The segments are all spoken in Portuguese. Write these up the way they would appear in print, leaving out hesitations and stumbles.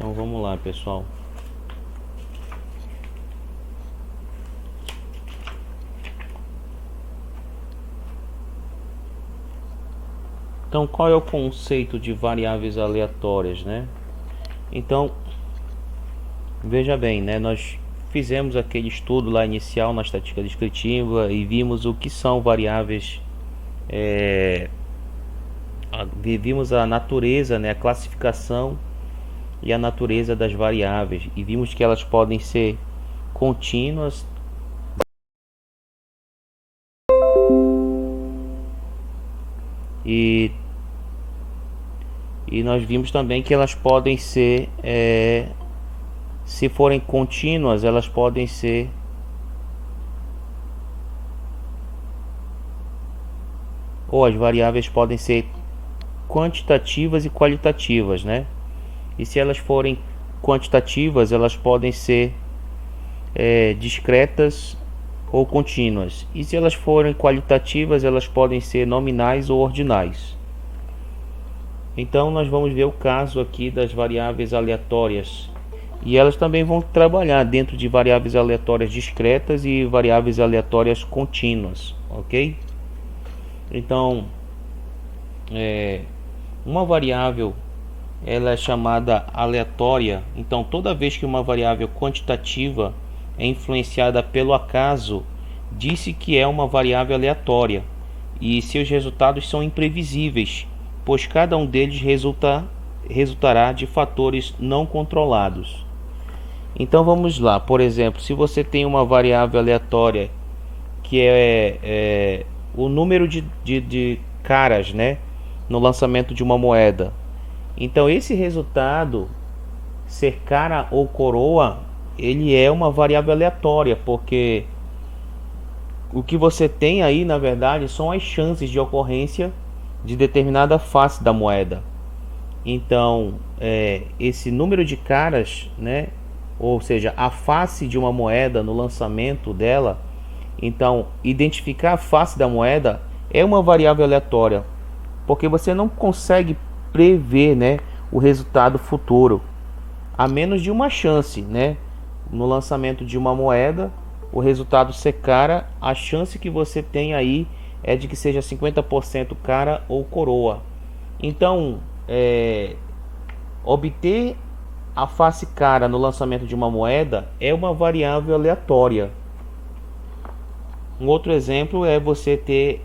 Então vamos lá, pessoal. Então, qual é o conceito de variáveis aleatórias, né? Então, veja bem, né? Nós fizemos aquele estudo lá inicial na estatística descritiva e vimos o que são variáveis. Vimos a natureza, né? A classificação e a natureza das variáveis e vimos que elas podem ser contínuas e nós vimos também que elas podem ser, se forem contínuas, elas podem ser ou as variáveis podem ser quantitativas e qualitativas, né? E se elas forem quantitativas, elas podem ser discretas ou contínuas. E se elas forem qualitativas, elas podem ser nominais ou ordinais. Então nós vamos ver o caso aqui das variáveis aleatórias. E elas também vão trabalhar dentro de variáveis aleatórias discretas e variáveis aleatórias contínuas, ok? Então, uma variável ela é chamada aleatória. Então, toda vez que uma variável quantitativa é influenciada pelo acaso, disse que é uma variável aleatória e seus resultados são imprevisíveis, pois cada um deles resultará de fatores não controlados. Então vamos lá, por exemplo, se você tem uma variável aleatória que é o número de caras, né, no lançamento de uma moeda. Então esse resultado, ser cara ou coroa, ele é uma variável aleatória, porque o que você tem aí, na verdade, são as chances de ocorrência de determinada face da moeda. Então, esse número de caras, né, ou seja, a face de uma moeda no lançamento dela, então identificar a face da moeda é uma variável aleatória, porque você não consegue prever, né, o resultado futuro, a menos de uma chance, né? No lançamento de uma moeda, o resultado ser cara, a chance que você tem aí é de que seja 50% cara ou coroa. Então, obter a face cara no lançamento de uma moeda é uma variável aleatória. Um outro exemplo é você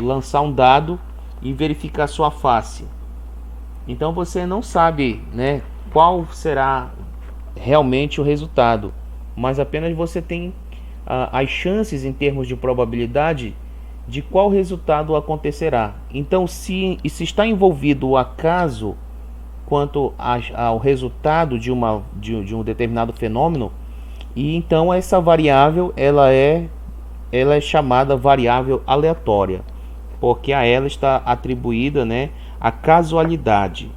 lançar um dado e verificar sua face. Então você não sabe, né, qual será realmente o resultado, mas apenas você tem as chances em termos de probabilidade de qual resultado acontecerá. Então, se está envolvido o acaso quanto ao resultado de um determinado fenômeno, e então essa variável ela é chamada variável aleatória, porque a ela está atribuída, né, a casualidade.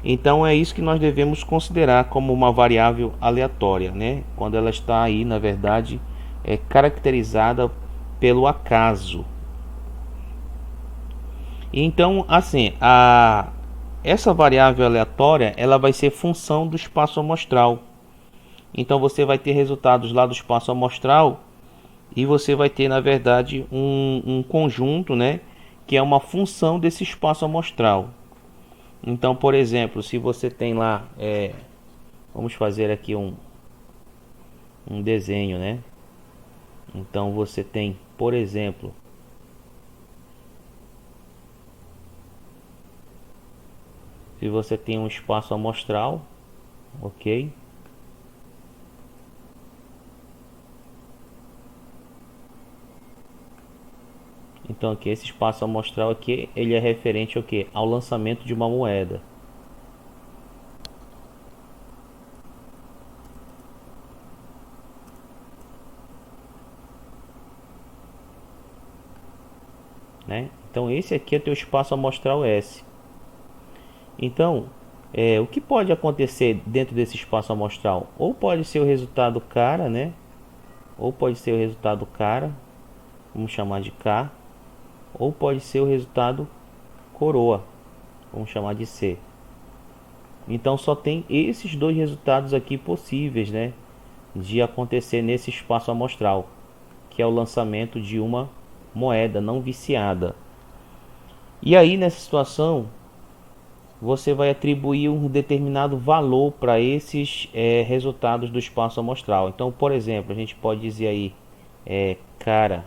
Então é isso que nós devemos considerar como uma variável aleatória, né? Quando ela está aí, na verdade, é caracterizada pelo acaso. Então, assim, essa variável aleatória, ela vai ser função do espaço amostral. Então você vai ter resultados lá do espaço amostral e você vai ter, na verdade, um conjunto, né, que é uma função desse espaço amostral. Então, por exemplo, se você tem lá, vamos fazer aqui um desenho, né? Então você tem, por exemplo, se você tem um espaço amostral, ok? Então aqui esse espaço amostral aqui, ele é referente ao que? Ao lançamento de uma moeda. Né? Então esse aqui é teu espaço amostral S. Então, o que pode acontecer dentro desse espaço amostral? Ou pode ser o resultado cara, né? Ou pode ser o resultado cara, vamos chamar de K, ou pode ser o resultado coroa, vamos chamar de C. Então só tem esses dois resultados aqui possíveis, né, de acontecer nesse espaço amostral, que é o lançamento de uma moeda não viciada. E aí nessa situação você vai atribuir um determinado valor para esses resultados do espaço amostral. Então, por exemplo, a gente pode dizer aí cara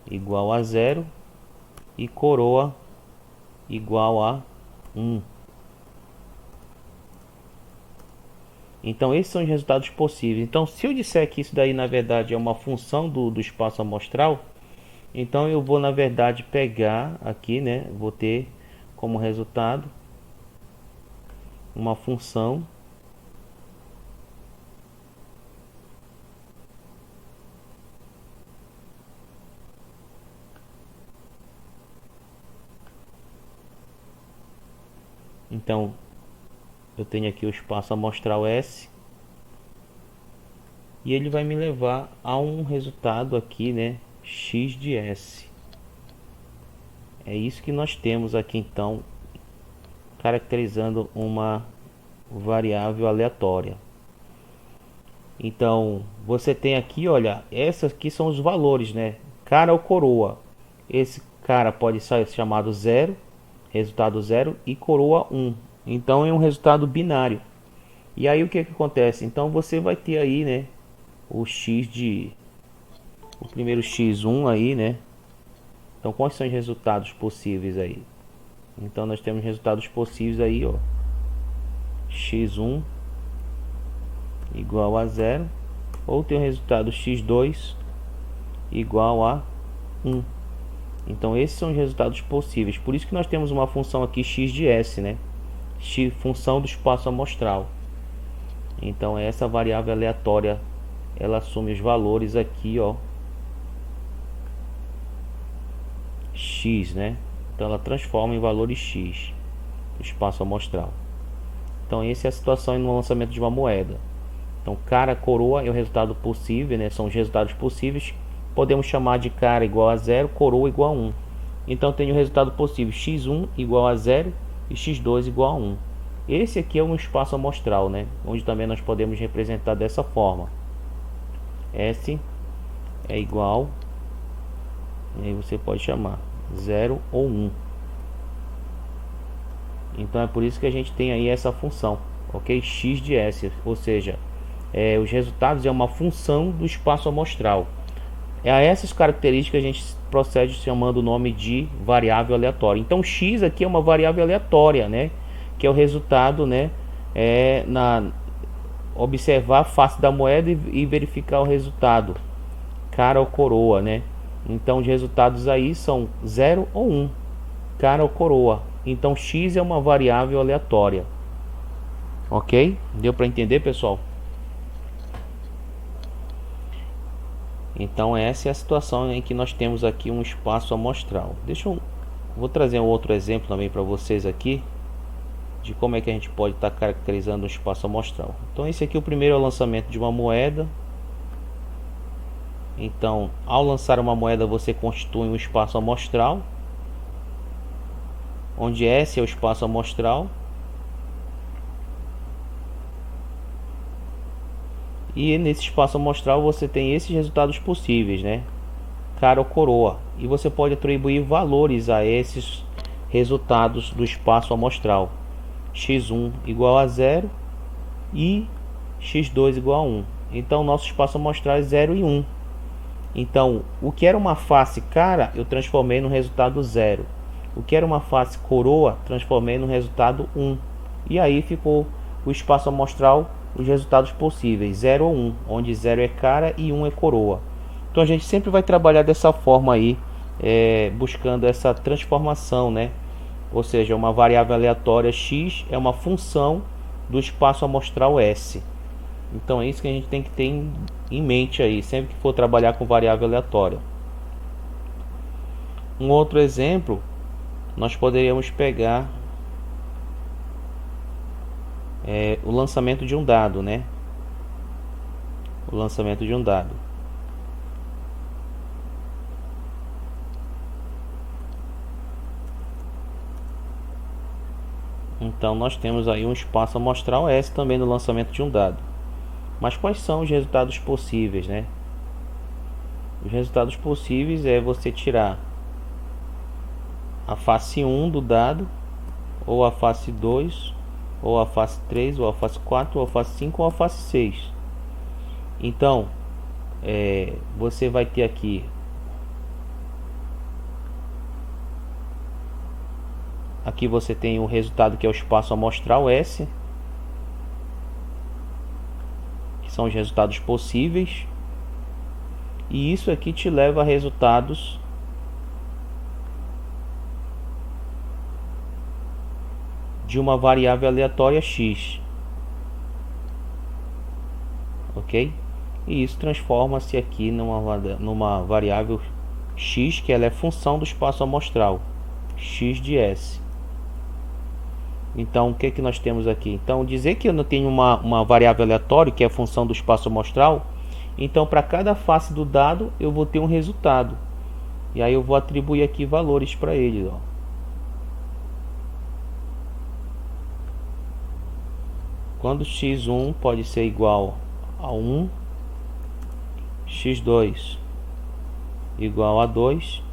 igual a zero e coroa igual a 1. Então esses são os resultados possíveis. Então se eu disser que isso daí na verdade é uma função do espaço amostral, então eu vou na verdade pegar aqui, né, vou ter como resultado uma função então eu tenho aqui o espaço amostral S e ele vai me levar a um resultado aqui, né, x de S. É isso que nós temos aqui então, caracterizando uma variável aleatória. Então você tem aqui, olha, essas aqui são os valores, né, cara ou coroa. Esse cara pode ser chamado 0, resultado 0, e coroa 1. Então é um resultado binário. E aí o que acontece? Então você vai ter aí, né, o x de o primeiro x1 aí, né? Então quais são os resultados possíveis aí? Então nós temos resultados possíveis aí, ó. x1 igual a 0, ou tem o resultado x2 igual a 1. Então esses são os resultados possíveis. Por isso que nós temos uma função aqui x de S, né? Função do espaço amostral. Então essa variável aleatória, ela assume os valores aqui, ó, x, né? Então ela transforma em valores x, o espaço amostral. Então essa é a situação no lançamento de uma moeda. Então cara, coroa é o resultado possível, né? São os resultados possíveis. Podemos chamar de cara igual a 0, coroa igual a 1. Então tem o resultado possível x1 igual a 0 e x2 igual a 1. Esse aqui é um espaço amostral, né? Onde também nós podemos representar dessa forma. S é igual, e aí você pode chamar 0 ou 1. Então é por isso que a gente tem aí essa função, ok? X de S, ou seja, os resultados é uma função do espaço amostral. A essas características a gente procede chamando o nome de variável aleatória. Então x aqui é uma variável aleatória, né? Que é o resultado, né? Observar a face da moeda e verificar o resultado, cara ou coroa, né? Então os resultados aí são 0 ou 1, cara ou coroa. Então x é uma variável aleatória, ok? Deu para entender, pessoal? Então essa é a situação em que nós temos aqui um espaço amostral. Vou trazer um outro exemplo também para vocês aqui de como é que a gente pode estar caracterizando um espaço amostral. Então esse aqui, o primeiro é o lançamento de uma moeda. Então ao lançar uma moeda você constitui um espaço amostral, onde S é o espaço amostral e nesse espaço amostral você tem esses resultados possíveis, né? Cara ou coroa, e você pode atribuir valores a esses resultados do espaço amostral. x1 igual a 0 e x2 igual a 1. Então nosso espaço amostral é 0 e 1. Então o que era uma face cara eu transformei no resultado 0. O que era uma face coroa transformei no resultado 1. E aí ficou o espaço amostral, os resultados possíveis 0 ou 1, onde 0 é cara e 1 é coroa. Então a gente sempre vai trabalhar dessa forma aí, buscando essa transformação, né? Ou seja, uma variável aleatória x é uma função do espaço amostral S. Então é isso que a gente tem que ter em mente aí, sempre que for trabalhar com variável aleatória. Um outro exemplo, nós poderíamos pegar o lançamento de um dado, né? O lançamento de um dado. Então nós temos aí um espaço amostral S também no lançamento de um dado. Mas quais são os resultados possíveis, né? Os resultados possíveis é você tirar a face 1 do dado, ou a face 2, ou a face 3, ou a face 4, ou a face 5, ou a face 6. Então, você vai ter aqui você tem o resultado que é o espaço amostral S, que são os resultados possíveis, e isso aqui te leva a resultados de uma variável aleatória x, ok? E isso transforma-se aqui numa variável x, que ela é função do espaço amostral, x de S. Então, o que nós temos aqui? Então, dizer que eu não tenho uma variável aleatória, que é a função do espaço amostral, então para cada face do dado eu vou ter um resultado. E aí eu vou atribuir aqui valores para ele, ó. Quando x1 pode ser igual a 1, x2 igual a 2,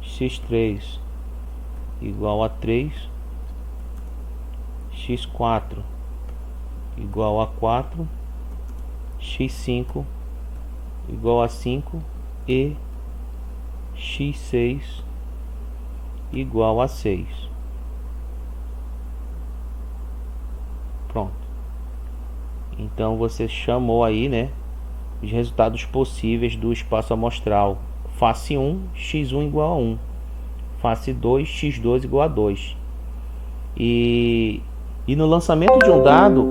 x3 igual a 3, x4 igual a 4, x5 igual a 5 e x6 igual a 6. Pronto. Então você chamou aí, né, os resultados possíveis do espaço amostral. Face 1, x1 igual a 1. Face 2, x2 igual a 2. E no lançamento de um dado,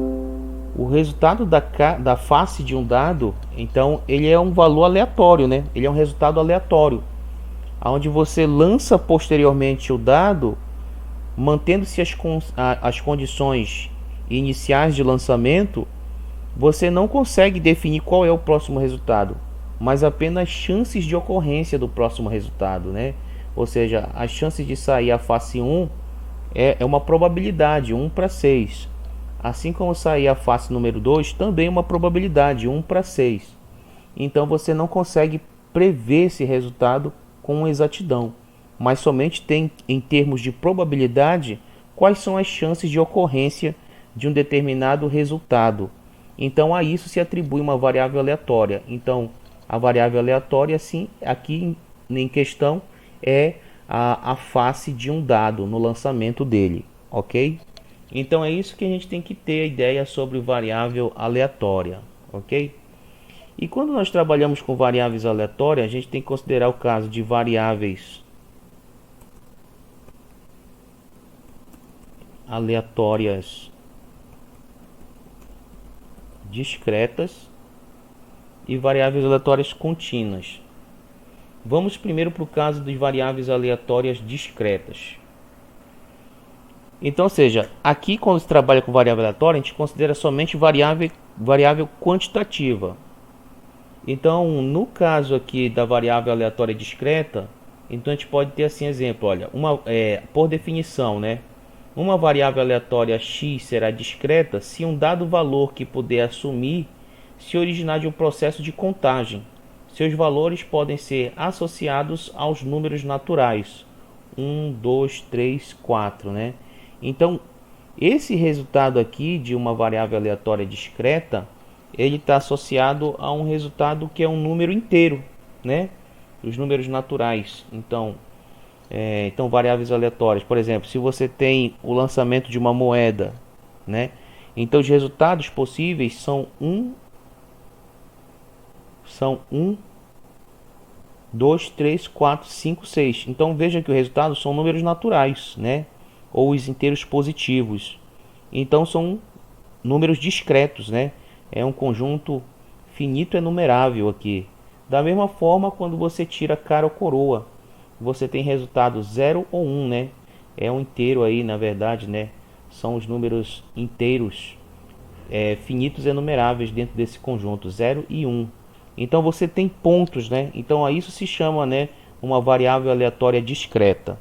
o resultado da face de um dado, então ele é um valor aleatório, né? Ele é um resultado aleatório, onde você lança posteriormente o dado, mantendo-se as condições iniciais de lançamento. Você não consegue definir qual é o próximo resultado, mas apenas chances de ocorrência do próximo resultado, né? Ou seja, as chances de sair a face 1 é uma probabilidade, 1 para 6. Assim como sair a face número 2, também é uma probabilidade, 1 para 6. Então você não consegue prever esse resultado com exatidão, mas somente tem, em termos de probabilidade, quais são as chances de ocorrência de um determinado resultado. Então a isso se atribui uma variável aleatória. Então a variável aleatória, assim, aqui em questão, é a face de um dado no lançamento dele, ok? Então é isso que a gente tem que ter a ideia sobre variável aleatória, ok? E quando nós trabalhamos com variáveis aleatórias, a gente tem que considerar o caso de variáveis aleatórias discretas e variáveis aleatórias contínuas. Vamos primeiro para o caso das variáveis aleatórias discretas. Então, ou seja, aqui quando se trabalha com variável aleatória, a gente considera somente variável quantitativa. Então, no caso aqui da variável aleatória discreta, então a gente pode ter assim exemplo, olha, por definição, né? Uma variável aleatória x será discreta se um dado valor que puder assumir se originar de um processo de contagem. Seus valores podem ser associados aos números naturais, 1, 2, 3, 4, né? Então, esse resultado aqui de uma variável aleatória discreta, ele está associado a um resultado que é um número inteiro, né? Os números naturais. Então, variáveis aleatórias. Por exemplo, se você tem o lançamento de uma moeda, né? Então, os resultados possíveis são 1, 2, 3, 4, 5, 6. Então, veja que o resultado são números naturais, né? Ou os inteiros positivos. Então, são números discretos, né? É um conjunto finito enumerável aqui. Da mesma forma, quando você tira cara ou coroa, você tem resultado 0 ou 1, né? É um inteiro aí, na verdade, né? São os números inteiros finitos enumeráveis dentro desse conjunto, 0 e 1. Então você tem pontos, né? Então a isso se chama, né, uma variável aleatória discreta.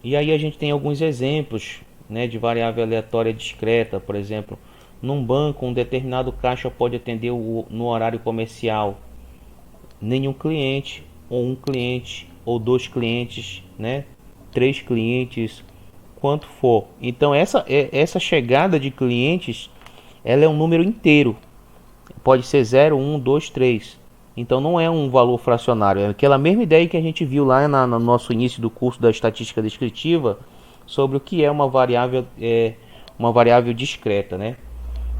E aí a gente tem alguns exemplos, né, de variável aleatória discreta. Por exemplo, num banco, um determinado caixa pode atender no horário comercial nenhum cliente, ou um cliente, ou dois clientes, né, três clientes, quanto for. Então essa chegada de clientes, ela é um número inteiro. Pode ser 0, 1, 2, 3. Então não é um valor fracionário. É aquela mesma ideia que a gente viu lá no nosso início do curso da estatística descritiva sobre o que é uma variável discreta, né?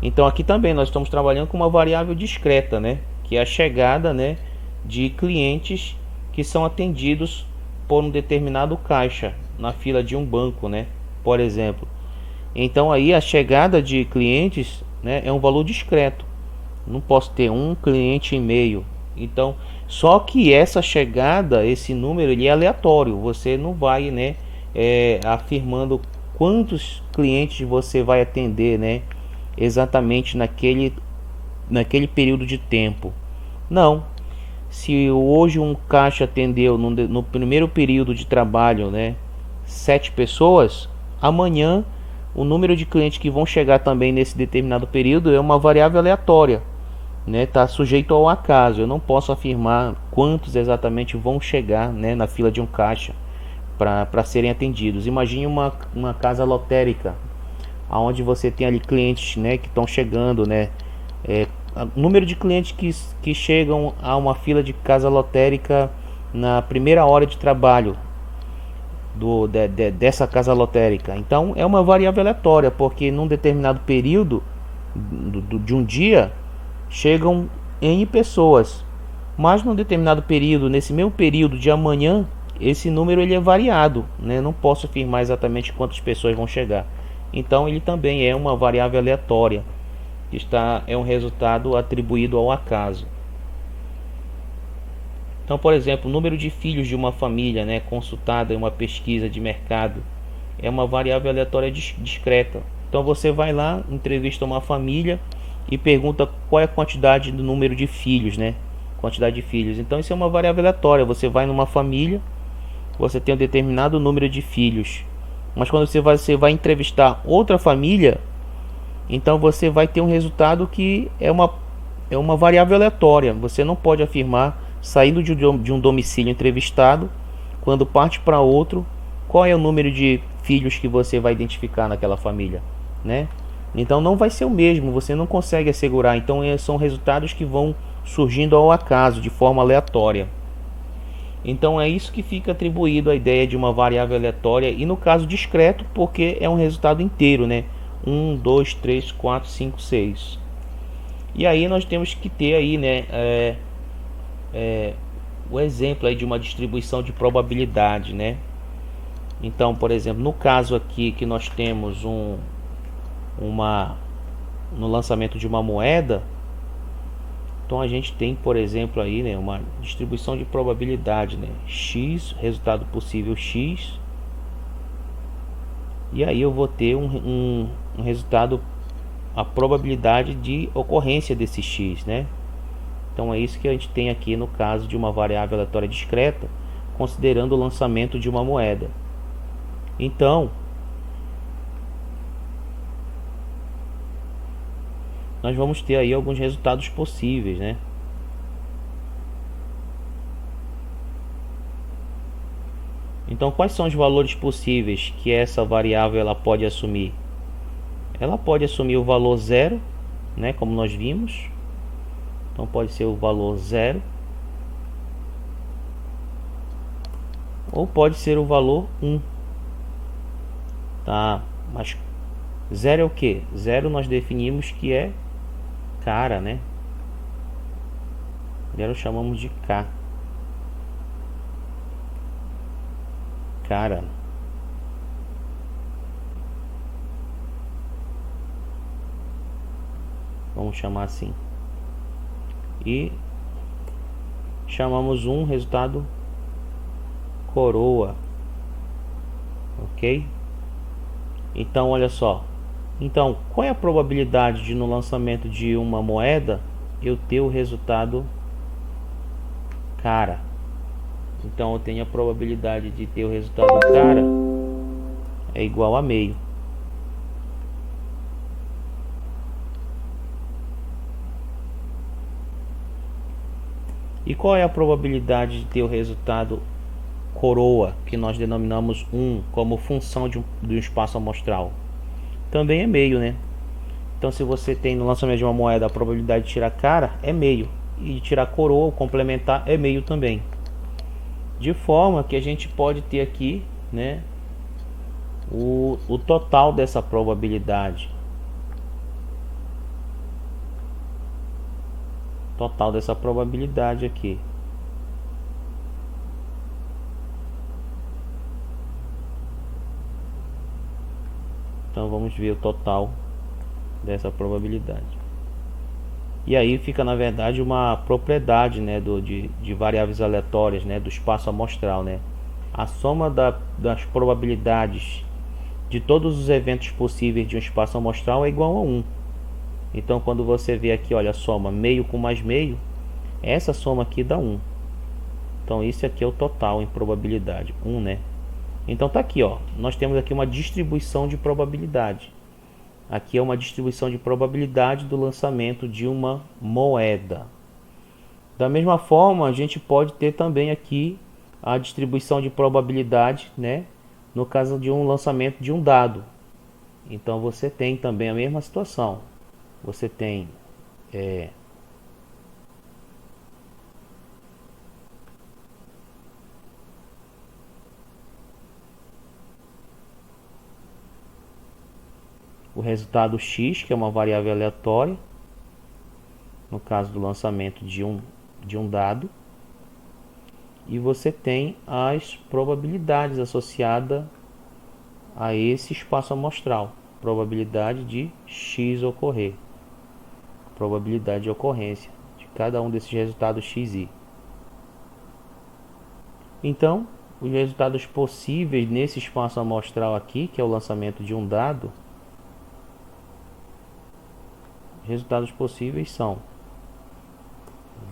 Então aqui também nós estamos trabalhando com uma variável discreta, né? Que é a chegada, né, de clientes que são atendidos por um determinado caixa na fila de um banco, né? Por exemplo. Então aí a chegada de clientes, né, é um valor discreto. Não posso ter um cliente e meio. Então, só que essa chegada, esse número, ele é aleatório. Você não vai, né, afirmando quantos clientes você vai atender, né, exatamente naquele período de tempo. Não. Se hoje um caixa atendeu no primeiro período de trabalho, né, 7 pessoas, amanhã o número de clientes que vão chegar também nesse determinado período é uma variável aleatória, né? Está sujeito ao acaso. Eu não posso afirmar quantos exatamente vão chegar, né, na fila de um caixa para serem atendidos. Imagine uma casa lotérica, onde você tem ali clientes, né, que estão chegando, né? Número de clientes que chegam a uma fila de casa lotérica na primeira hora de trabalho dessa casa lotérica. Então é uma variável aleatória, porque num determinado período de um dia chegam N pessoas, mas num determinado período, nesse mesmo período de amanhã, esse número ele é variado, né? Não posso afirmar exatamente quantas pessoas vão chegar. Então ele também é uma variável aleatória, que é um resultado atribuído ao acaso. Então, por exemplo, o número de filhos de uma família, né, consultada em uma pesquisa de mercado, é uma variável aleatória discreta. Então você vai lá, entrevista uma família e pergunta qual é a quantidade do número de filhos, né? Quantidade de filhos. Então isso é uma variável aleatória. Você vai numa família, você tem um determinado número de filhos. Mas quando você vai entrevistar outra família, então você vai ter um resultado que é uma variável aleatória. Você não pode afirmar, saindo de um domicílio entrevistado, quando parte para outro, qual é o número de filhos que você vai identificar naquela família, né? Então não vai ser o mesmo, você não consegue assegurar. Então são resultados que vão surgindo ao acaso, de forma aleatória. Então é isso que fica atribuído à ideia de uma variável aleatória, e no caso discreto, porque é um resultado inteiro, né? 1, 2, 3, 4, 5, 6. E aí nós temos que ter aí, né, o exemplo aí de uma distribuição de probabilidade, né? Então, por exemplo, no caso aqui que nós temos no lançamento de uma moeda, então a gente tem, por exemplo, aí, né, uma distribuição de probabilidade, né? X, resultado possível X, e aí eu vou ter um resultado, a probabilidade de ocorrência desse X, né? Então é isso que a gente tem aqui no caso de uma variável aleatória discreta, considerando o lançamento de uma moeda. Então nós vamos ter aí alguns resultados possíveis, né? Então quais são os valores possíveis que essa variável ela pode assumir? Ela pode assumir o valor 0, né, como nós vimos. Então pode ser o valor 0, ou pode ser o valor 1. Tá, mas 0 é o que? 0 nós definimos que é cara, né? 0 chamamos de K. Cara. Vamos chamar assim. E chamamos um resultado coroa. Ok? Então olha só. Então qual é a probabilidade de, no lançamento de uma moeda, eu ter o resultado cara? Então eu tenho a probabilidade de ter o resultado cara é igual a meio. E qual é a probabilidade de ter o resultado coroa, que nós denominamos 1, como função de um espaço amostral? Também é meio, né? Então, se você tem no lançamento de uma moeda a probabilidade de tirar cara, é meio. E de tirar coroa, ou complementar, é meio também. De forma que a gente pode ter aqui, né, o total dessa probabilidade. Total dessa probabilidade aqui. Então vamos ver o total dessa probabilidade. E aí fica na verdade uma propriedade, né, de variáveis aleatórias, né, do espaço amostral, né? A soma das probabilidades de todos os eventos possíveis de um espaço amostral é igual a 1. Então quando você vê aqui, olha, a soma meio com mais meio, essa soma aqui dá 1. Então isso aqui é o total em probabilidade, 1, né? Então tá aqui, ó, nós temos aqui uma distribuição de probabilidade. Aqui é uma distribuição de probabilidade do lançamento de uma moeda. Da mesma forma, a gente pode ter também aqui a distribuição de probabilidade, né, no caso de um lançamento de um dado. Então você tem também a mesma situação. Você tem o resultado x, que é uma variável aleatória, no caso do lançamento de um dado, e você tem as probabilidades associadas a esse espaço amostral, probabilidade de x ocorrer, probabilidade de ocorrência de cada um desses resultados xi. Então, os resultados possíveis nesse espaço amostral aqui, que é o lançamento de um dado, resultados possíveis são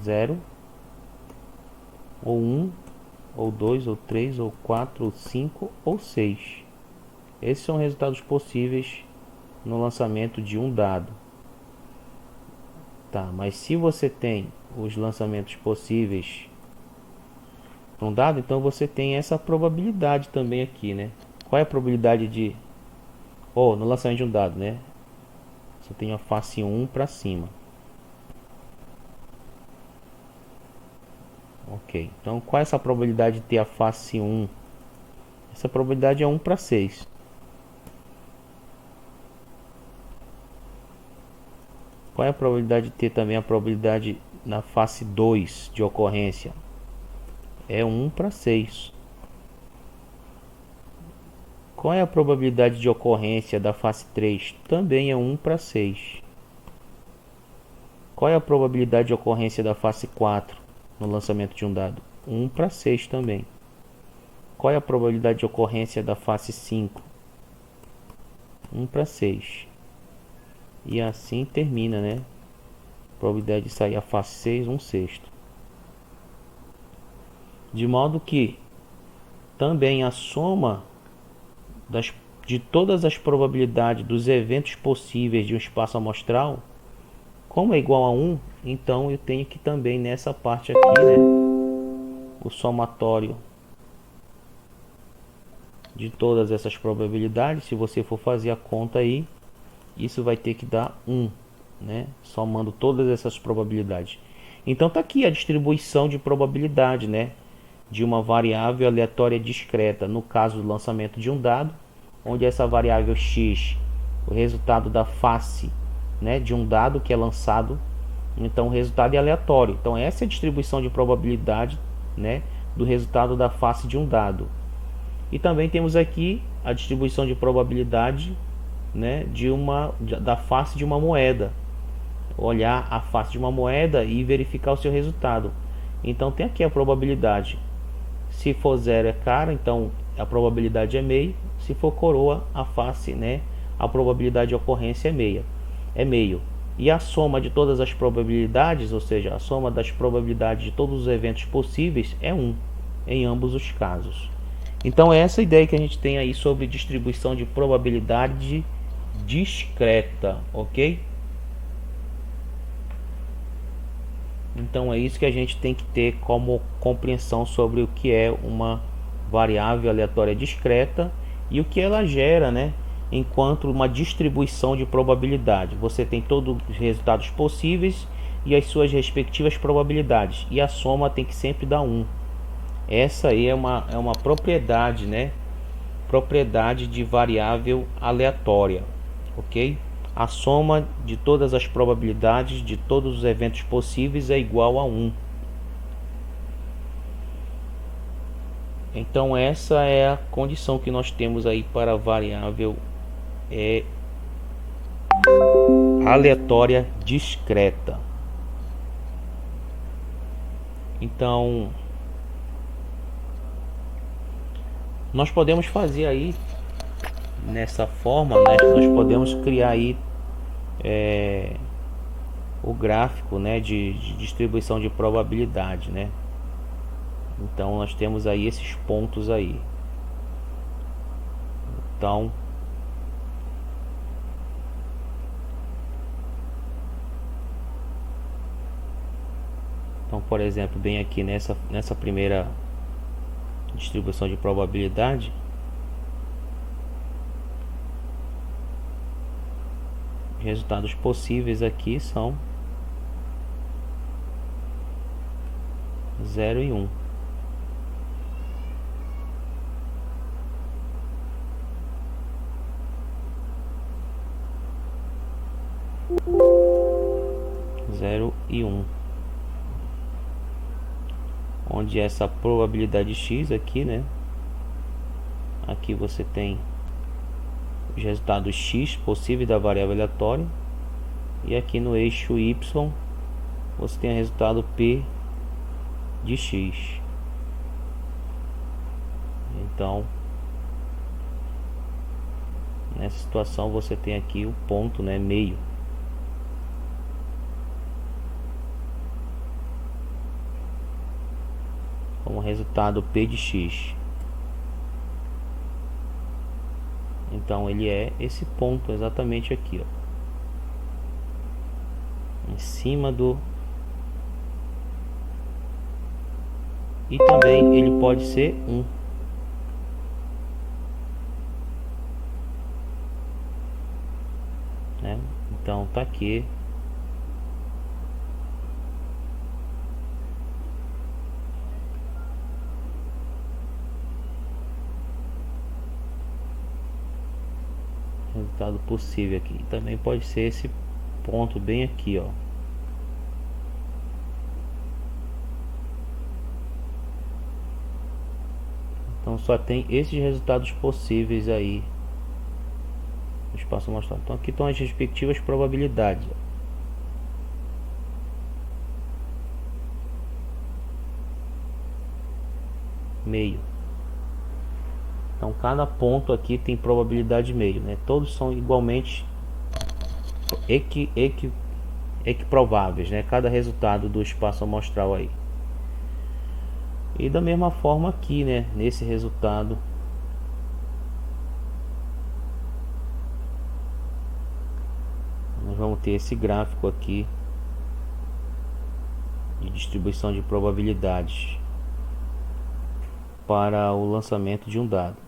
0, ou 1, ou 2, ou 3, ou 4, ou 5, ou 6. Esses são resultados possíveis no lançamento de um dado. Tá, mas se você tem os lançamentos possíveis para um dado, então você tem essa probabilidade também aqui, né? Qual é a probabilidade de... no lançamento de um dado, né? Você tem a face 1 para cima. Ok, então qual é essa probabilidade de ter a face 1? Essa probabilidade é 1 para 6. Qual é a probabilidade de ter também a probabilidade na face 2 de ocorrência? É 1 para 6. Qual é a probabilidade de ocorrência da face 3? Também é 1 para 6. Qual é a probabilidade de ocorrência da face 4 no lançamento de um dado? 1 para 6 também. Qual é a probabilidade de ocorrência da face 5? 1 para 6. E assim termina, né? Probabilidade de sair a face 6, 1/6. De modo que também a soma de todas as probabilidades dos eventos possíveis de um espaço amostral, como é igual a 1, então eu tenho que também nessa parte aqui, né, o somatório de todas essas probabilidades. Se você for fazer a conta aí, isso vai ter que dar 1, né, somando todas essas probabilidades. Então tá aqui a distribuição de probabilidade, né, de uma variável aleatória discreta, no caso do lançamento de um dado, onde essa variável x, o resultado da face, né, de um dado que é lançado, então o resultado é aleatório. Então essa é a distribuição de probabilidade, né, do resultado da face de um dado. E também temos aqui a distribuição de probabilidade, né, da face de uma moeda. Olhar a face de uma moeda e verificar o seu resultado. Então tem aqui a probabilidade. Se for 0 é cara, então a probabilidade é meio. Se for coroa, a face, né, a probabilidade de ocorrência é meio. E a soma de todas as probabilidades, ou seja, a soma das probabilidades de todos os eventos possíveis é 1 em ambos os casos. Então é essa ideia que a gente tem aí sobre distribuição de probabilidade discreta, ok? Então é isso que a gente tem que ter como compreensão sobre o que é uma variável aleatória discreta e o que ela gera, né? Enquanto uma distribuição de probabilidade. Você tem todos os resultados possíveis e as suas respectivas probabilidades. E a soma tem que sempre dar 1. Essa aí é uma propriedade, né? Propriedade de variável aleatória, ok? A soma de todas as probabilidades de todos os eventos possíveis é igual a 1. Então essa é a condição que nós temos aí para a variável aleatória discreta. Então nós podemos fazer aí nessa forma, né? Nós podemos criar aí o gráfico, né, de distribuição de probabilidade, né? Então nós temos aí esses pontos aí. Então por exemplo, bem aqui nessa primeira distribuição de probabilidade, os resultados possíveis aqui são 0 e 1. Zero e 1. Onde essa probabilidade x aqui, né? Aqui você tem os resultados x possíveis da variável aleatória. E aqui no eixo y você tem o resultado p de x. Então nessa situação você tem aqui o ponto, né, meio. Como resultado p de x. Então ele é esse ponto exatamente aqui, ó, em cima do. E também ele pode ser 1. Né? Então tá aqui. Resultado possível aqui. Também pode ser esse ponto bem aqui, ó. Então só tem esses resultados possíveis aí no espaço amostral. Então aqui estão as respectivas probabilidades. Meio. Então cada ponto aqui tem probabilidade meio, né? Todos são igualmente equiprováveis, né? Cada resultado do espaço amostral aí. E da mesma forma aqui, né? Nesse resultado nós vamos ter esse gráfico aqui de distribuição de probabilidades para o lançamento de um dado.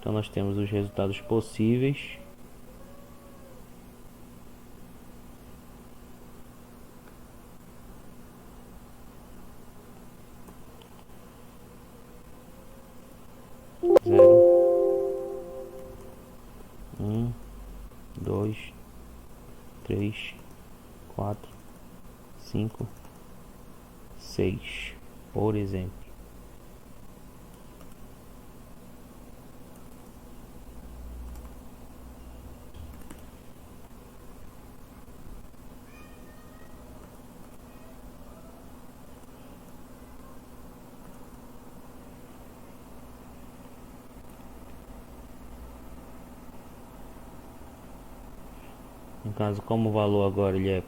Então nós temos os resultados possíveis. Zero, 1, 2, 3, 4, 5, 6, por exemplo. No caso, como o valor agora ele é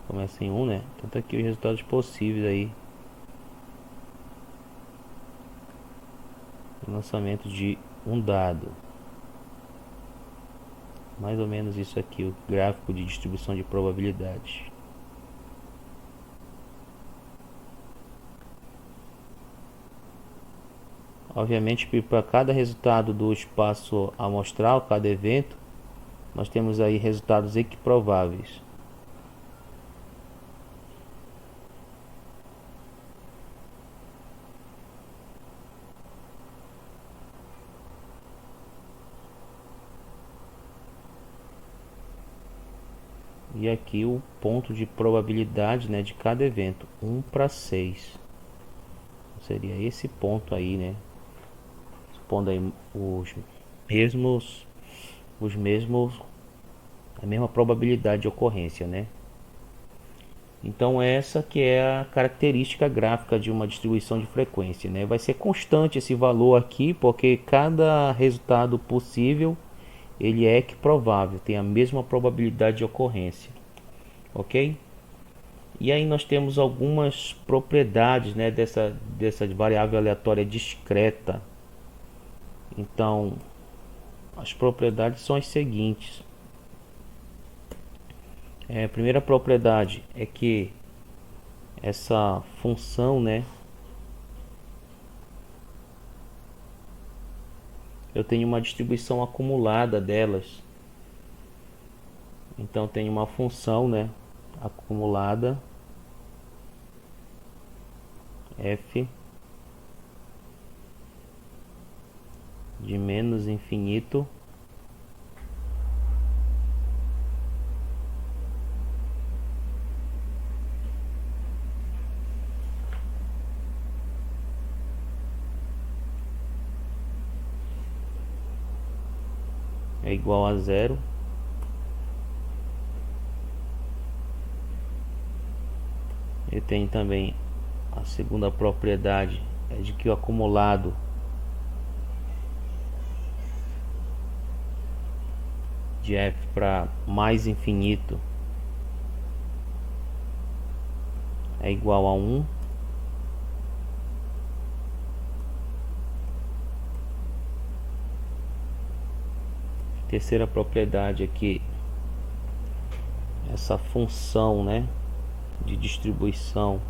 Começa em 1, né? Então tá aqui os resultados possíveis aí. Lançamento de um dado. Mais ou menos isso aqui, o gráfico de distribuição de probabilidades. Obviamente, para cada resultado do espaço amostral, cada evento, nós temos aí resultados equiprováveis. E aqui o ponto de probabilidade, né, de cada evento, 1 para 6. Seria esse ponto aí, né? Supondo aí os mesmos, a mesma probabilidade de ocorrência, né? Então essa que é a característica gráfica de uma distribuição de frequência, né? Vai ser constante esse valor aqui, porque cada resultado possível ele é equiprovável, tem a mesma probabilidade de ocorrência, ok? E aí nós temos algumas propriedades, né, dessa variável aleatória discreta. Então as propriedades são as seguintes. A primeira propriedade é que essa função, né, eu tenho uma distribuição acumulada delas. Então tem uma função, né, acumulada f de menos infinito é igual a zero. E tem também a segunda propriedade, é de que o acumulado de f para mais infinito é igual a 1. Terceira propriedade aqui, essa função, né, de distribuição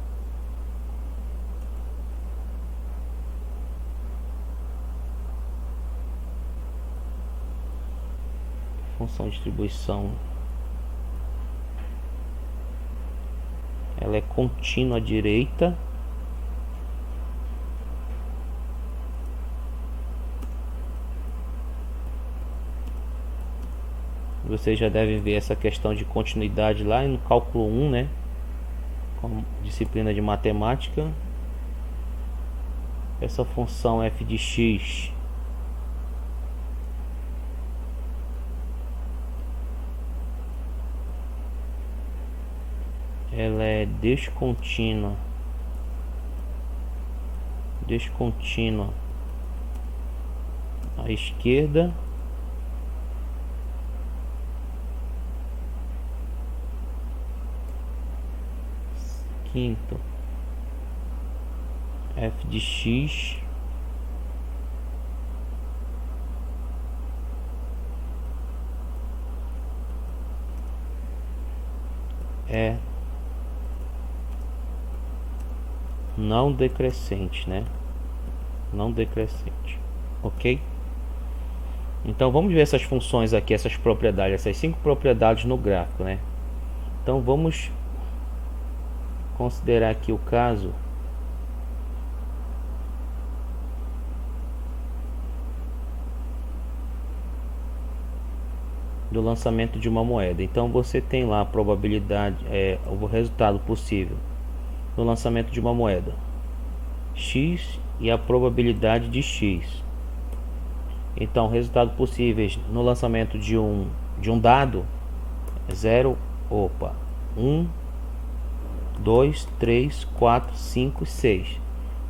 ela é contínua à direita Vocês já devem ver essa questão de continuidade lá no cálculo 1, né? Como disciplina de matemática. Essa função f de x ela é descontínua à esquerda quinto, f de x é não decrescente, né? Não decrescente, ok? Então vamos ver essas funções aqui, essas propriedades, essas 5 propriedades no gráfico, né? Então vamos considerar aqui o caso do lançamento de uma moeda. Então você tem lá a probabilidade, o resultado possível no lançamento de uma moeda, x, e a probabilidade de x. Então resultados possíveis no lançamento de um dado é 0, 1, 2, 3, 4, 5 e 6.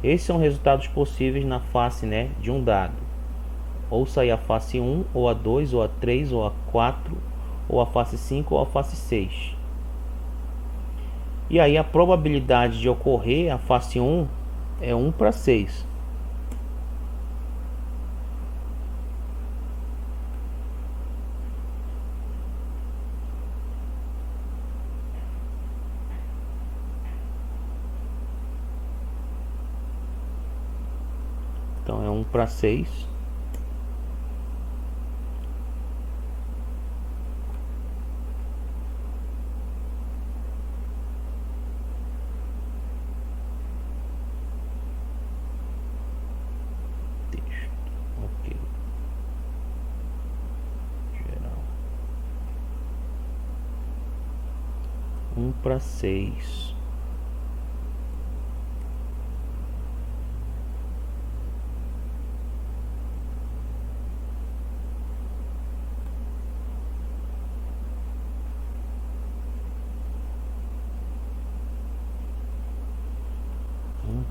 Esses são resultados possíveis na face, né, de um dado. Ou sair a face 1, ou a 2, ou a 3, ou a 4, ou a face 5, ou a face 6. E aí a probabilidade de ocorrer a face 1 é 1 para 6. Então é 1 para 6. Texto. Ok. Geral. 1 para 6.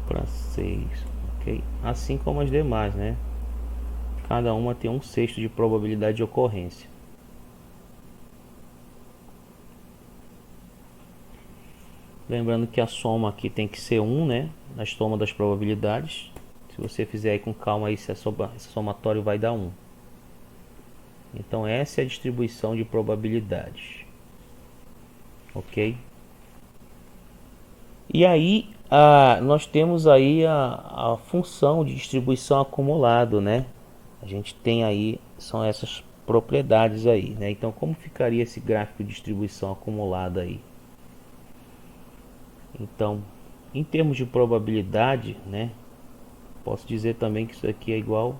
Para 6, ok? Assim como as demais, né? Cada uma tem 1/6 de probabilidade de ocorrência. Lembrando que a soma aqui tem que ser 1, né? Na soma das probabilidades. Se você fizer aí com calma, aí, esse somatório vai dar 1. Então essa é a distribuição de probabilidades, ok? E aí nós temos aí a função de distribuição acumulado, né? A gente tem aí, são essas propriedades aí, né? Então como ficaria esse gráfico de distribuição acumulada aí? Então, em termos de probabilidade, né? Posso dizer também que isso aqui é igual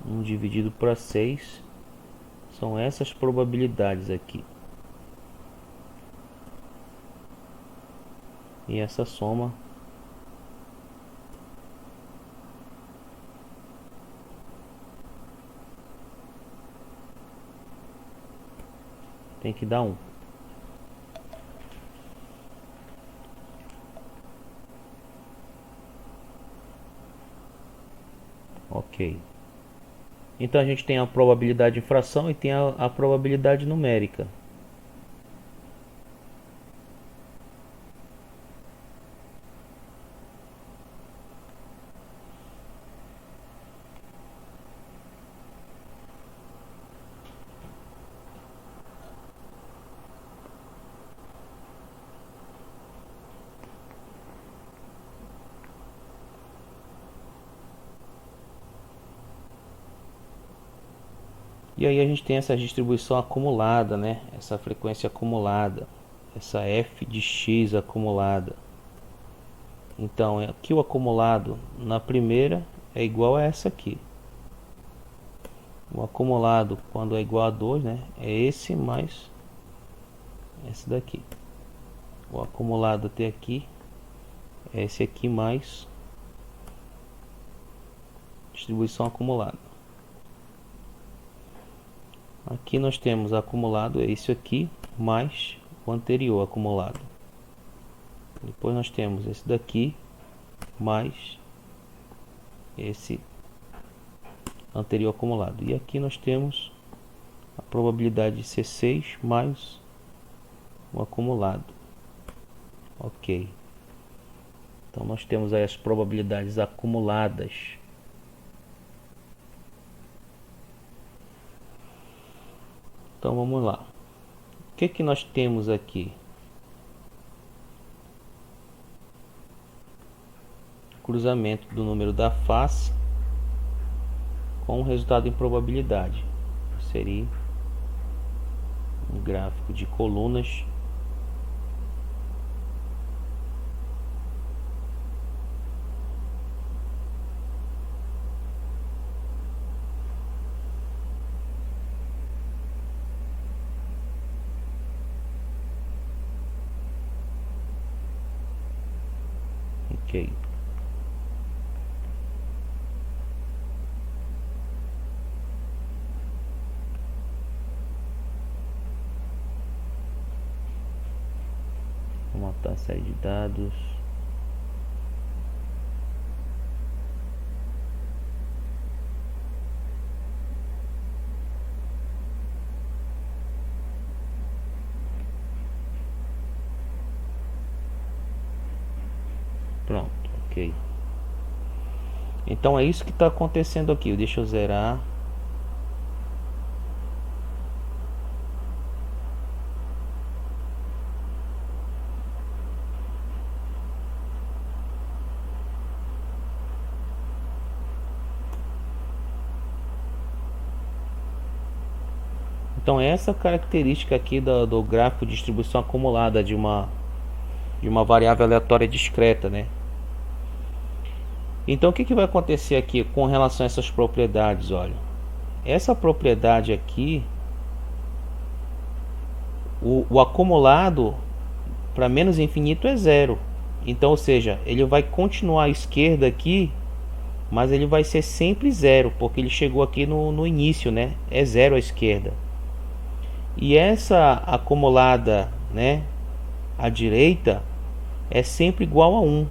1 dividido para 6. São essas probabilidades aqui. E essa soma tem que dar 1. Ok. Então a gente tem a probabilidade de fração e tem a probabilidade numérica. E aí a gente tem essa distribuição acumulada, né? Essa frequência acumulada, essa f de x acumulada. Então aqui o acumulado na primeira é igual a essa aqui. O acumulado quando é igual a 2, né? É esse mais esse daqui. O acumulado até aqui é esse aqui mais distribuição acumulada. Aqui nós temos acumulado, é isso aqui, mais o anterior acumulado. Depois nós temos esse daqui, mais esse anterior acumulado. E aqui nós temos a probabilidade de ser 6 mais o acumulado. Ok. Então nós temos aí as probabilidades acumuladas. Então vamos lá. O que que nós temos aqui? Cruzamento do número da face com o resultado em probabilidade. Seria um gráfico de colunas. Ok. Vamos montar a série de dados. ok. Então é isso que está acontecendo aqui. Deixa eu zerar. Então essa característica aqui do gráfico de distribuição acumulada de uma variável aleatória discreta, né? Então o que vai acontecer aqui com relação a essas propriedades? Olha, essa propriedade aqui, o acumulado para menos infinito é zero. Então, ou seja, ele vai continuar à esquerda aqui, mas ele vai ser sempre zero, porque ele chegou aqui no início, né? É zero à esquerda. E essa acumulada, né, à direita é sempre igual a 1.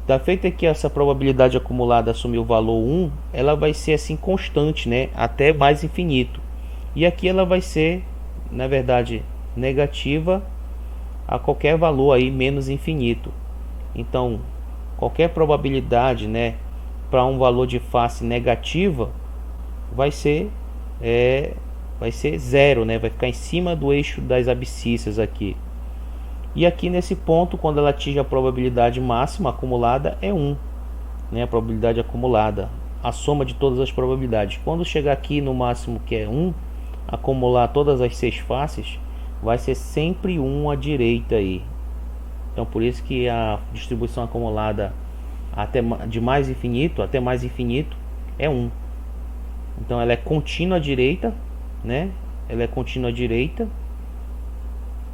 Da feita que essa probabilidade acumulada assumir o valor 1, ela vai ser assim constante, né, até mais infinito. E aqui ela vai ser, na verdade, negativa a qualquer valor aí menos infinito. Então, qualquer probabilidade, né, para um valor de face negativa vai ser zero, né? Vai ficar em cima do eixo das abscissas aqui. E aqui nesse ponto, quando ela atinge a probabilidade máxima acumulada é 1, né? A probabilidade acumulada, a soma de todas as probabilidades. Quando chegar aqui no máximo, que é 1, acumular todas as 6 faces, vai ser sempre 1 à direita aí. Então por isso que a distribuição acumulada de mais infinito até mais infinito é 1. Então ela é contínua à direita, né? Ela é contínua à direita,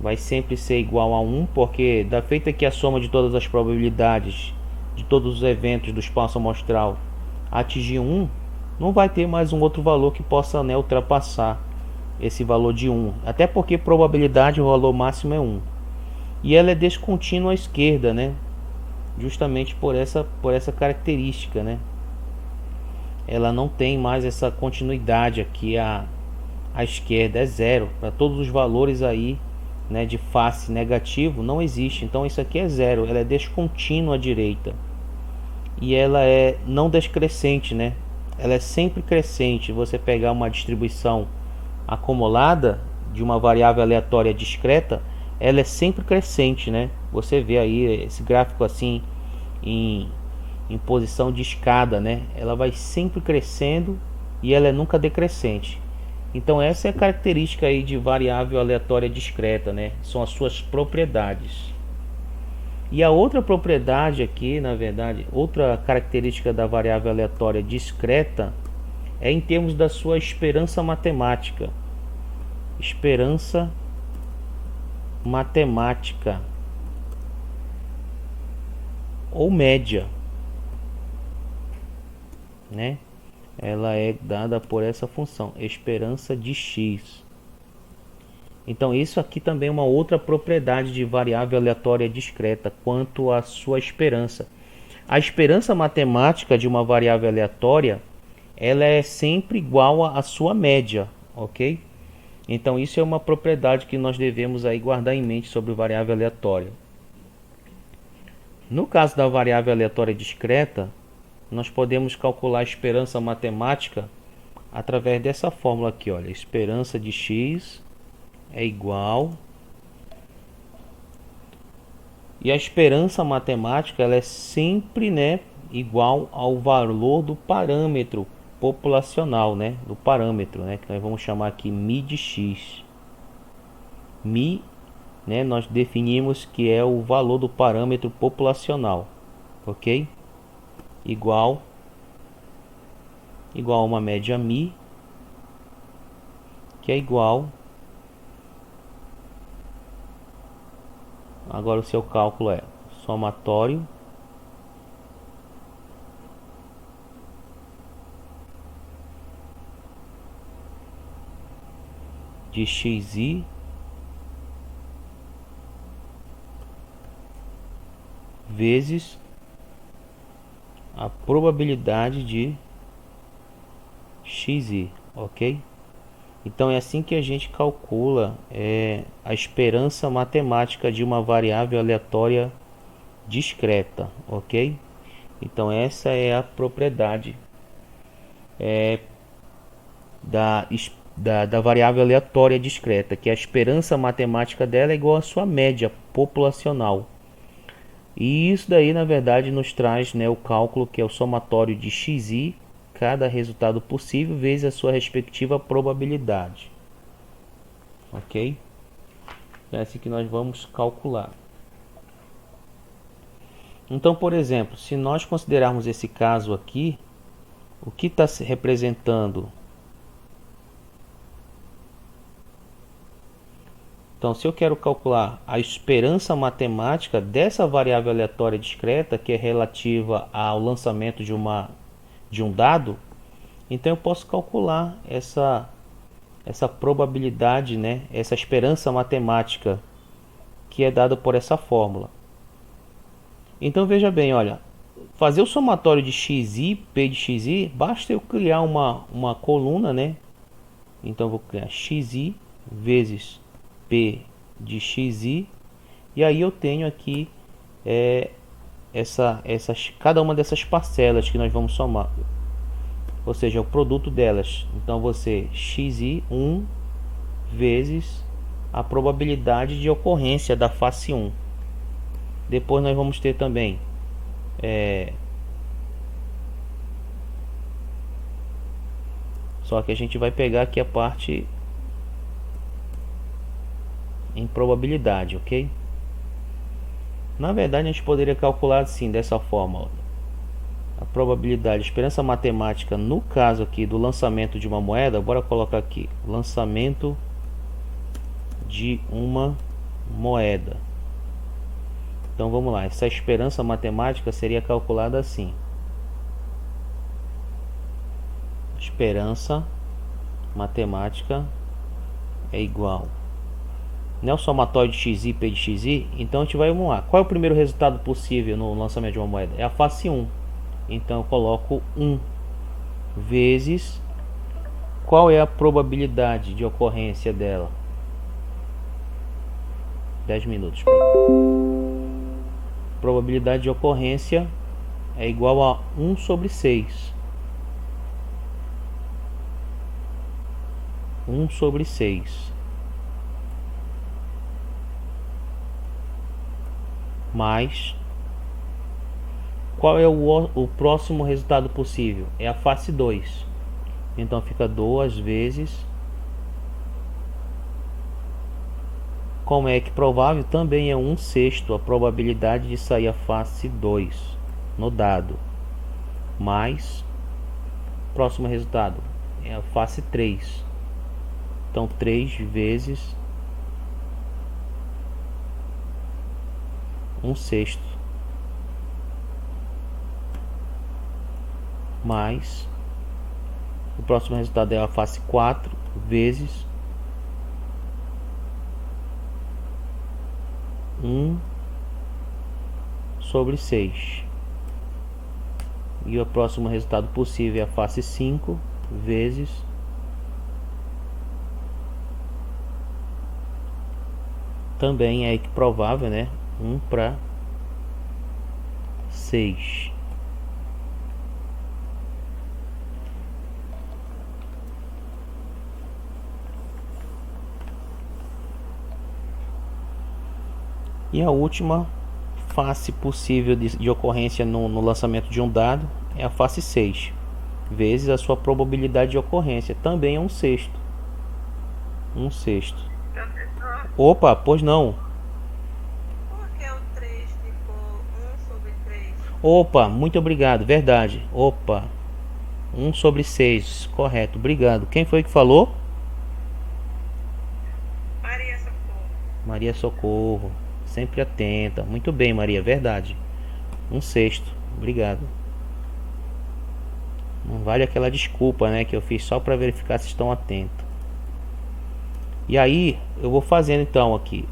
vai sempre ser igual a 1, porque da feita que a soma de todas as probabilidades de todos os eventos do espaço amostral atingir 1, não vai ter mais um outro valor que possa, né, ultrapassar esse valor de 1, até porque probabilidade, o valor máximo é 1. E ela é descontínua à esquerda, né? Justamente por essa característica, né? Ela não tem mais essa continuidade aqui à esquerda, é zero para todos os valores aí, né, de face negativo não existe. Então isso aqui é zero, ela é descontínua à direita e ela é não descrescente, né? Ela é sempre crescente. Você pegar uma distribuição acumulada de uma variável aleatória discreta, ela é sempre crescente, né? Você vê aí esse gráfico assim em posição de escada, né? Ela vai sempre crescendo e ela é nunca decrescente. Então essa é a característica aí de variável aleatória discreta, né? São as suas propriedades. E a outra propriedade aqui, na verdade, outra característica da variável aleatória discreta é em termos da sua esperança matemática. Esperança matemática ou média, né? Ela é dada por essa função, esperança de x. Então isso aqui também é uma outra propriedade de variável aleatória discreta quanto à sua esperança. A esperança matemática de uma variável aleatória, ela é sempre igual à sua média, ok? Então isso é uma propriedade que nós devemos aí guardar em mente sobre variável aleatória. No caso da variável aleatória discreta, nós podemos calcular a esperança matemática através dessa fórmula aqui, olha, esperança de x é igual, e a esperança matemática ela é sempre, né, igual ao valor do parâmetro populacional, né, do parâmetro, né, que nós vamos chamar aqui μ de x. μ, né, nós definimos que é o valor do parâmetro populacional, ok? Igual a uma média μ, que é igual, agora o seu cálculo é somatório de xi vezes a probabilidade de xi, ok? Então é assim que a gente calcula a esperança matemática de uma variável aleatória discreta, ok? Então essa é a propriedade da, da variável aleatória discreta, que a esperança matemática dela é igual à sua média populacional. E isso daí na verdade nos traz, né, o cálculo que é o somatório de xi, cada resultado possível, vezes a sua respectiva probabilidade. Ok? É assim que nós vamos calcular. Então, por exemplo, se nós considerarmos esse caso aqui, o que está se representando? Então, se eu quero calcular a esperança matemática dessa variável aleatória discreta, que é relativa ao lançamento de um dado, então eu posso calcular essa probabilidade, né? Essa esperança matemática que é dada por essa fórmula. Então veja bem, olha, fazer o somatório de xi, p de xi, basta eu criar uma coluna, né? Então vou criar xi vezes p de xi, e aí eu tenho aqui cada uma dessas parcelas que nós vamos somar, ou seja, o produto delas. Então você xi 1 vezes a probabilidade de ocorrência da face 1. Depois nós vamos ter também só que a gente vai pegar aqui a parte em probabilidade, ok? Na verdade a gente poderia calcular assim, dessa forma, ó. A probabilidade, a esperança matemática no caso aqui do lançamento de uma moeda, bora colocar aqui, lançamento de uma moeda. Então vamos lá, essa esperança matemática seria calculada assim: esperança matemática é igual, não é o somatório de xi, p de xi. Então a gente vai, vamos lá, qual é o primeiro resultado possível no lançamento de uma moeda? É a face 1. Então eu coloco 1 vezes qual é a probabilidade de ocorrência dela? 10 minutos. Probabilidade de ocorrência é igual a 1 sobre 6. 1 sobre 6. Mais qual é o próximo resultado possível? É a face 2. Então fica 2 vezes, como é que provável, também é 1/6 a probabilidade de sair a face 2 no dado, mais próximo resultado é a face 3. Então 3 vezes 1/6 mais o próximo resultado é a face 4 vezes 1 sobre 6. E o próximo resultado possível é a face 5 vezes também é provável, né? 1 para 6. E a última face possível de ocorrência no lançamento de um dado é a face 6, vezes a sua probabilidade de ocorrência, também é 1/6. 1/6. Opa, pois não. Por que o 3 ficou 1 sobre 3? Opa, muito obrigado, verdade. Opa, 1 sobre 6, correto, obrigado. Quem foi que falou? Maria Socorro. Maria Socorro, sempre atenta. Muito bem, Maria, verdade. 1/6, obrigado. Não vale aquela desculpa, né, que eu fiz só para verificar se estão atentos. E aí eu vou fazendo então aqui.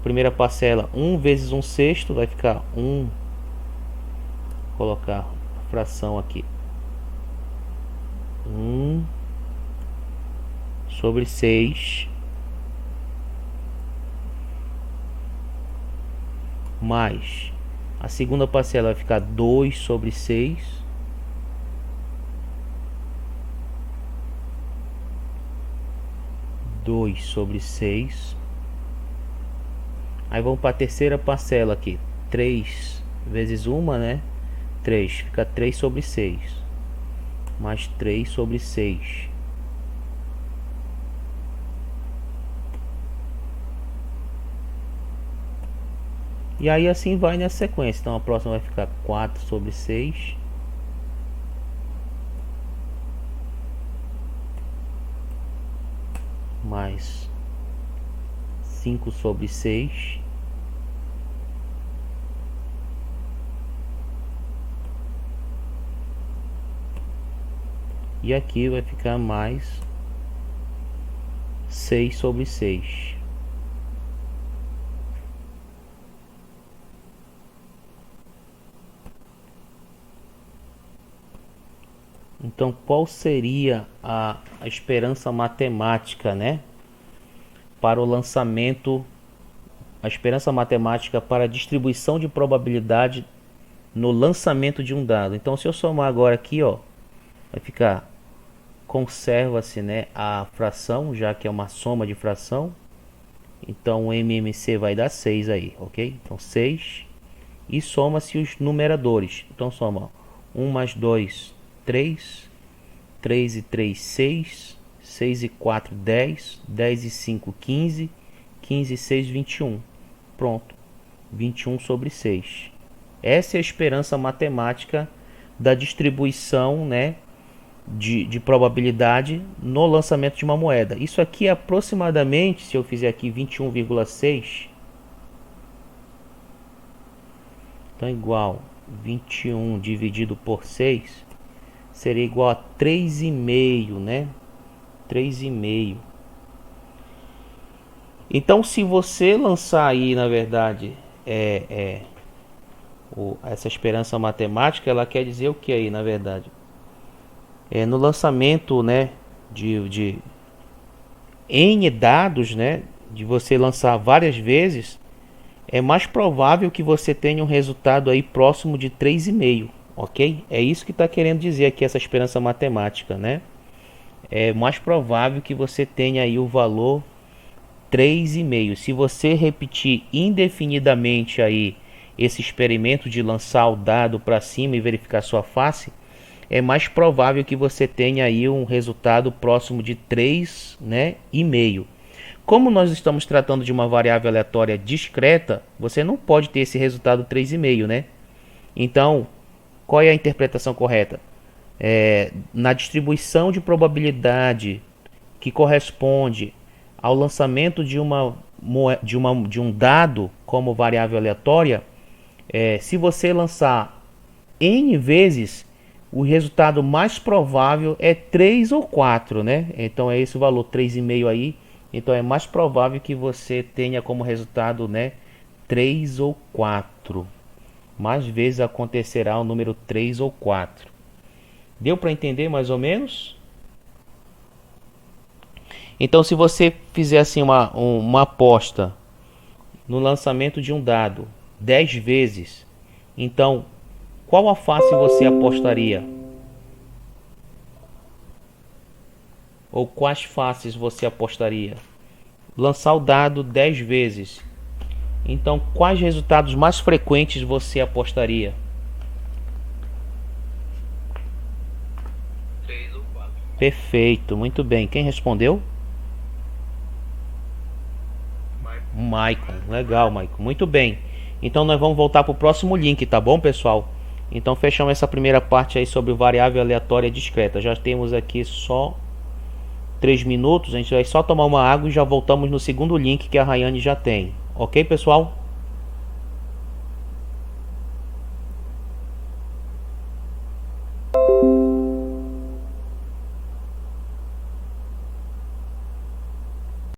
Primeira parcela, 1 vezes 1/6 vai ficar 1. Vou colocar a fração aqui. 1 sobre 6 mais A segunda parcela vai ficar 2 sobre 6. Aí vamos para a terceira parcela aqui. 3 vezes 1, né? 3. Fica 3 sobre 6. Mais 3 sobre 6. E aí assim vai na sequência. Então a próxima vai ficar 4 sobre 6. Mais 5 sobre 6. E aqui vai ficar mais 6 sobre 6. Então, qual seria a esperança matemática, né? Para o lançamento, a esperança matemática para a distribuição de probabilidade no lançamento de um dado. Então, se eu somar agora aqui, ó, vai ficar, conserva-se, né, a fração, já que é uma soma de fração. Então o MMC vai dar 6 aí, ok? Então 6. E soma-se os numeradores. Então soma 1 mais 2, 3. 3 e 3, 6. 6 e 4, 10. 10 e 5, 15. 15 e 6, 21. Pronto. 21 sobre 6. Essa é a esperança matemática da distribuição, né, de probabilidade no lançamento de uma moeda. Isso aqui é aproximadamente, se eu fizer aqui 21,6, então igual 21 dividido por 6 seria igual a 3,5, né? 3,5. Então, se você lançar aí, na verdade, essa esperança matemática, ela quer dizer o que aí, na verdade? No lançamento, né, de N dados, né, de você lançar várias vezes, é mais provável que você tenha um resultado aí próximo de 3,5, ok? É isso que está querendo dizer aqui essa esperança matemática, né? É mais provável que você tenha aí o valor 3,5. Se você repetir indefinidamente aí esse experimento de lançar o dado para cima e verificar sua face, é mais provável que você tenha aí um resultado próximo de 3, né, e meio. Como nós estamos tratando de uma variável aleatória discreta, você não pode ter esse resultado 3,5, né? Então, qual é a interpretação correta? Na distribuição de probabilidade que corresponde ao lançamento de um dado como variável aleatória, se você lançar N vezes, o resultado mais provável é 3 ou 4, né? Então é esse o valor, 3,5 aí. Então é mais provável que você tenha como resultado, né, 3 ou 4. Mais vezes acontecerá o número 3 ou 4. Deu para entender mais ou menos? Então, se você fizer assim uma aposta no lançamento de um dado 10 vezes, então qual a face você apostaria? Ou quais faces você apostaria? Lançar o dado 10 vezes. Então, quais resultados mais frequentes você apostaria? 3 ou 4. Perfeito, muito bem. Quem respondeu? Maicon. Legal, Maicon. Muito bem. Então, nós vamos voltar para o próximo link, tá bom, pessoal? Então, fechamos essa primeira parte aí sobre variável aleatória discreta. Já temos aqui só 3 minutos. A gente vai só tomar uma água e já voltamos no segundo link que a Rayane já tem. Ok, pessoal?